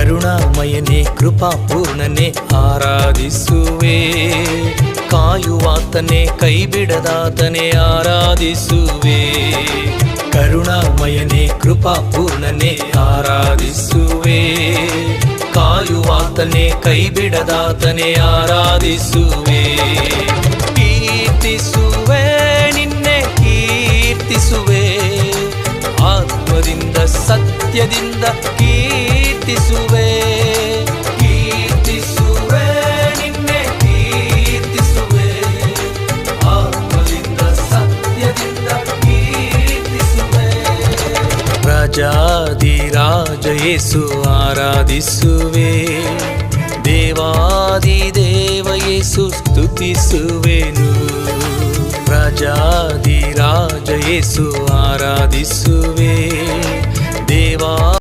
ಕರುಣಾಮಯನೇ ಕೃಪಾಪೂರ್ಣನೆ ಆರಾಧಿಸುವೆ. ಕಾಯುವಾತನೇ ಕೈ ಬಿಡದಾತನೇ ಆರಾಧಿಸುವೆ. ಕರುಣಾಮಯನೇ ಕೃಪಾಪೂರ್ಣನೆ ಆರಾಧಿಸುವೆ. ಕಾಯುವಾತನೇ ಕೈ ಬಿಡದಾತನೇ ಆರಾಧಿಸುವೆ. ಕೀರ್ತಿಸುವೆ ನಿನ್ನೆ ಕೀರ್ತಿಸುವೆ. ಆತ್ಮದಿಂದ ಸತ್ಯದಿಂದ ಕೀರ್ತಿಸುವೆ. ಕೀರ್ತಿಸುವೆ ನಿನ್ನೆ ಕೀರ್ತಿಸುವೆ. ಆತ್ಮದಿಂದ ಸತ್ಯದಿಂದ ಕೀರ್ತಿಸುವೆ. ರಾಜಾಧಿರಾಜ ಯೇಸು ಆರಾಧಿಸುವೆ. ದೇವಾದಿದೇವ ಯೇಸು ಸ್ತುತಿಸುವೆನು. ರಾಜಾಧಿರಾಜ ಯೇಸು ಆರಾಧಿಸುವೆ. ದೇವಾ